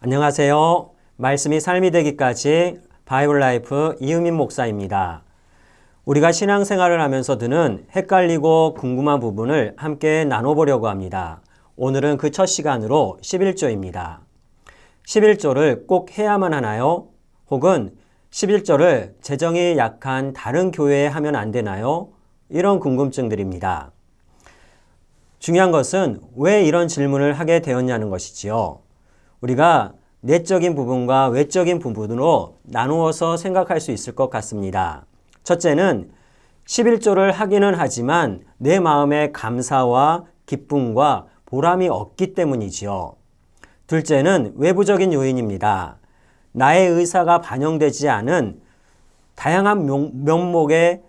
안녕하세요. 말씀이 삶이 되기까지 바이블 라이프 이은민 목사입니다. 우리가 신앙생활을 하면서 드는 헷갈리고 궁금한 부분을 함께 나눠보려고 합니다. 오늘은 그 첫 시간으로 11조입니다. 11조를 꼭 해야만 하나요? 혹은 11조를 재정이 약한 다른 교회에 하면 안 되나요? 이런 궁금증들입니다. 중요한 것은 왜 이런 질문을 하게 되었냐는 것이지요. 우리가 내적인 부분과 외적인 부분으로 나누어서 생각할 수 있을 것 같습니다. 첫째는 11조를 하기는 하지만 내 마음에 감사와 기쁨과 보람이 없기 때문이지요. 둘째는 외부적인 요인입니다. 나의 의사가 반영되지 않은 다양한 명목의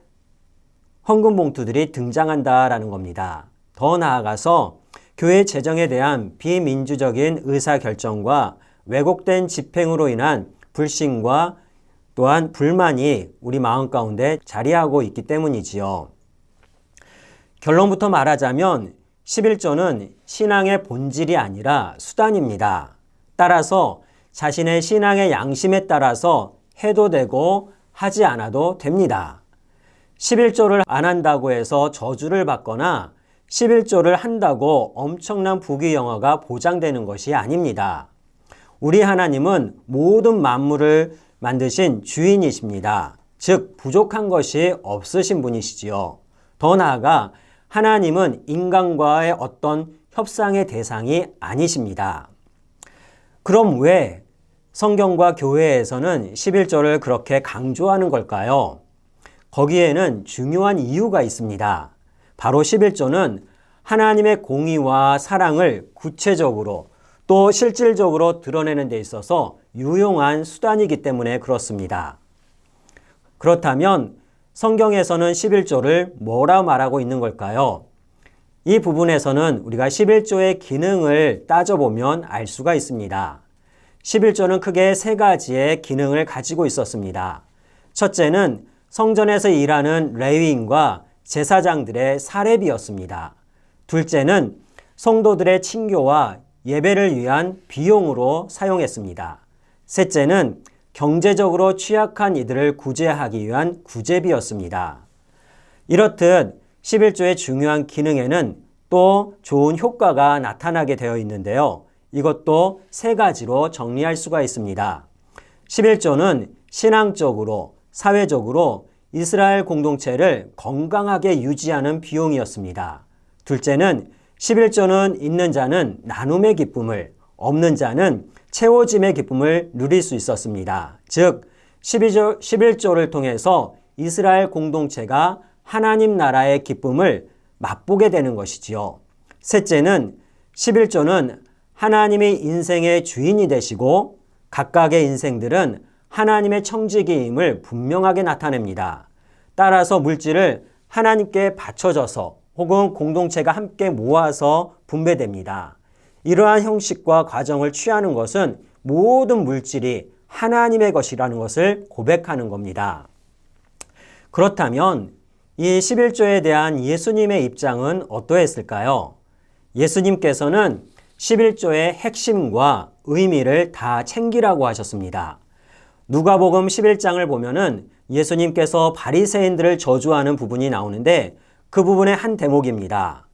헌금 봉투들이 등장한다라는 겁니다. 더 나아가서 교회 재정에 대한 비민주적인 의사결정과 왜곡된 집행으로 인한 불신과 또한 불만이 우리 마음 가운데 자리하고 있기 때문이지요. 결론부터 말하자면 11조는 신앙의 본질이 아니라 수단입니다. 따라서 자신의 신앙의 양심에 따라서 해도 되고 하지 않아도 됩니다. 11조를 안 한다고 해서 저주를 받거나 11조를 한다고 엄청난 부귀영화가 보장되는 것이 아닙니다. 우리 하나님은 모든 만물을 만드신 주인이십니다. 즉 부족한 것이 없으신 분이시지요. 더 나아가 하나님은 인간과의 어떤 협상의 대상이 아니십니다. 그럼 왜 성경과 교회에서는 11조를 그렇게 강조하는 걸까요? 거기에는 중요한 이유가 있습니다. 바로 11조는 하나님의 공의와 사랑을 구체적으로 또 실질적으로 드러내는 데 있어서 유용한 수단이기 때문에 그렇습니다. 그렇다면 성경에서는 11조를 뭐라 말하고 있는 걸까요? 이 부분에서는 우리가 11조의 기능을 따져보면 알 수가 있습니다. 11조는 크게 세 가지의 기능을 가지고 있었습니다. 첫째는 성전에서 일하는 레위인과 제사장들의 사례비였습니다. 둘째는 성도들의 친교와 예배를 위한 비용으로 사용했습니다. 셋째는 경제적으로 취약한 이들을 구제하기 위한 구제비였습니다. 이렇듯 11조의 중요한 기능에는 또 좋은 효과가 나타나게 되어 있는데요. 이것도 세 가지로 정리할 수가 있습니다. 11조는 신앙적으로, 사회적으로 이스라엘 공동체를 건강하게 유지하는 비용이었습니다. 둘째는 11조는 있는 자는 나눔의 기쁨을, 없는 자는 채워짐의 기쁨을 누릴 수 있었습니다. 즉 11조를 통해서 이스라엘 공동체가 하나님 나라의 기쁨을 맛보게 되는 것이지요. 셋째는 11조는 하나님이 인생의 주인이 되시고 각각의 인생들은 하나님의 청지기임을 분명하게 나타냅니다. 따라서 물질을 하나님께 바쳐져서 혹은 공동체가 함께 모아서 분배됩니다. 이러한 형식과 과정을 취하는 것은 모든 물질이 하나님의 것이라는 것을 고백하는 겁니다. 그렇다면 이 11조에 대한 예수님의 입장은 어떠했을까요? 예수님께서는 11조의 핵심과 의미를 다 챙기라고 하셨습니다. 누가복음 11장을 보면은 예수님께서 바리새인들을 저주하는 부분이 나오는데 그 부분의 한 대목입니다.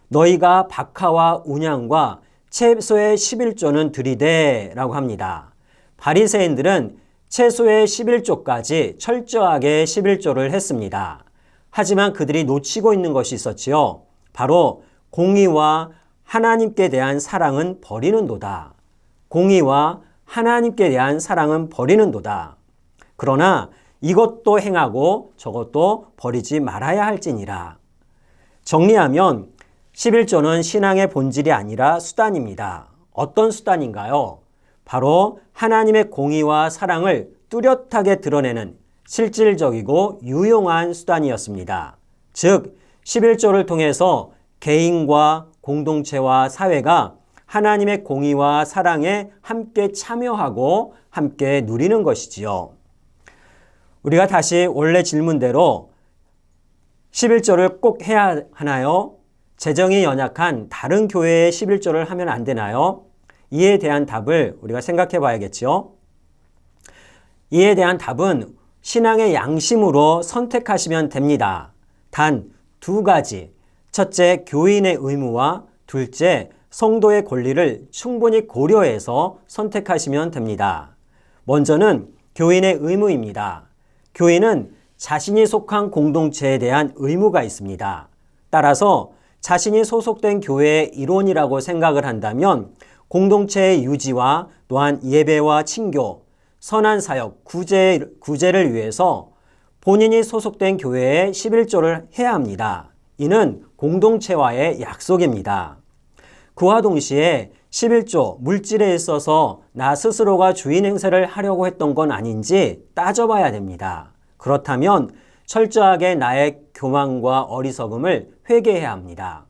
너희가 박하와 운양과 채소의 11조는 드리되 라고 합니다. 바리새인들은 채소의 11조까지 철저하게 11조를 했습니다. 하지만 그들이 놓치고 있는 것이 있었지요. 바로 공의와 하나님께 대한 사랑은 버리는도다. 공의와 하나님께 대한 사랑은 버리는도다. 그러나 이것도 행하고 저것도 버리지 말아야 할지니라. 정리하면 11조는 신앙의 본질이 아니라 수단입니다. 어떤 수단인가요? 바로 하나님의 공의와 사랑을 뚜렷하게 드러내는 실질적이고 유용한 수단이었습니다. 즉 11조를 통해서 개인과 공동체와 사회가 하나님의 공의와 사랑에 함께 참여하고 함께 누리는 것이지요. 우리가 다시 원래 질문대로 11조를 꼭 해야 하나요? 재정이 연약한 다른 교회의 11조를 하면 안 되나요? 이에 대한 답을 우리가 생각해 봐야겠죠. 이에 대한 답은 신앙의 양심으로 선택하시면 됩니다. 단 두 가지. 첫째, 교인의 의무와 둘째, 성도의 권리를 충분히 고려해서 선택하시면 됩니다. 먼저는 교인의 의무입니다. 교인은 자신이 속한 공동체에 대한 의무가 있습니다. 따라서 자신이 소속된 교회의 일원이라고 생각을 한다면 공동체의 유지와 또한 예배와 친교, 선한 사역, 구제를 위해서 본인이 소속된 교회에 11조를 해야 합니다. 이는 공동체와의 약속입니다. 그와 동시에 11조 물질에 있어서 나 스스로가 주인 행세를 하려고 했던 건 아닌지 따져봐야 됩니다. 그렇다면 철저하게 나의 교만과 어리석음을 회개해야 합니다.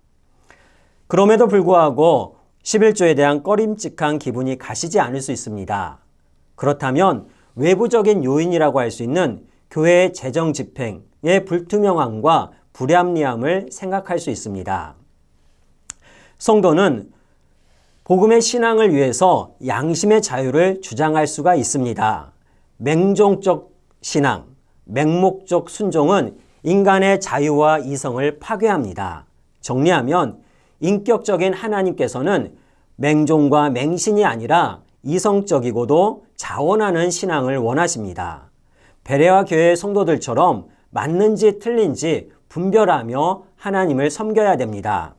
그럼에도 불구하고 11조에 대한 꺼림칙한 기분이 가시지 않을 수 있습니다. 그렇다면 외부적인 요인이라고 할 수 있는 교회의 재정 집행의 불투명함과 불합리함을 생각할 수 있습니다. 성도는 복음의 신앙을 위해서 양심의 자유를 주장할 수가 있습니다. 맹종적 신앙, 맹목적 순종은 인간의 자유와 이성을 파괴합니다. 정리하면 인격적인 하나님께서는 맹종과 맹신이 아니라 이성적이고도 자원하는 신앙을 원하십니다. 베레아 교회의 성도들처럼 맞는지 틀린지 분별하며 하나님을 섬겨야 됩니다.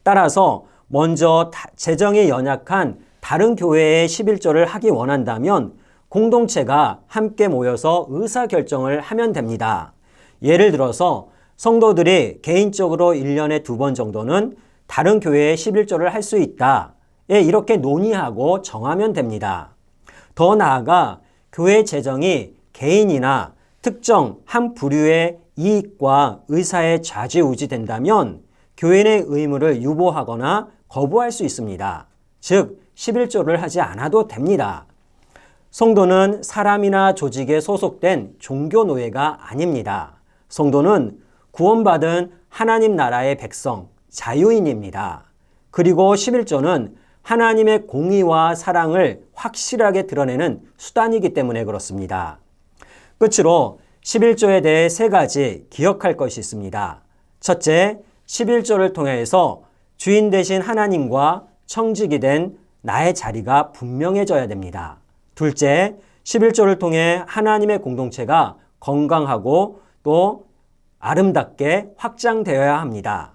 따라서 먼저 재정이 연약한 다른 교회의 11조를 하기 원한다면 공동체가 함께 모여서 의사결정을 하면 됩니다. 예를 들어서 성도들이 개인적으로 1년에 2번 정도는 다른 교회의 11조를 할 수 있다. 이렇게 논의하고 정하면 됩니다. 더 나아가 교회 재정이 개인이나 특정 한 부류의 이익과 의사에 좌지우지된다면 교인의 의무를 유보하거나 거부할 수 있습니다. 즉 11조를 하지 않아도 됩니다. 성도는 사람이나 조직에 소속된 종교노예가 아닙니다. 성도는 구원받은 하나님 나라의 백성, 자유인입니다. 그리고 11조는 하나님의 공의와 사랑을 확실하게 드러내는 수단이기 때문에 그렇습니다. 끝으로 11조에 대해 3가지 기억할 것이 있습니다. 첫째, 11조를 통해서 주인 되신 하나님과 청직이 된 나의 자리가 분명해져야 됩니다. 둘째, 11조를 통해 하나님의 공동체가 건강하고 또 아름답게 확장되어야 합니다.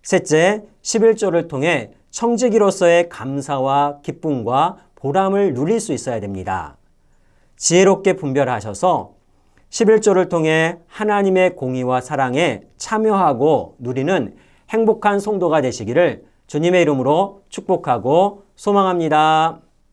셋째, 11조를 통해 청지기로서의 감사와 기쁨과 보람을 누릴 수 있어야 됩니다. 지혜롭게 분별하셔서 11조를 통해 하나님의 공의와 사랑에 참여하고 누리는 행복한 성도가 되시기를 주님의 이름으로 축복하고 소망합니다.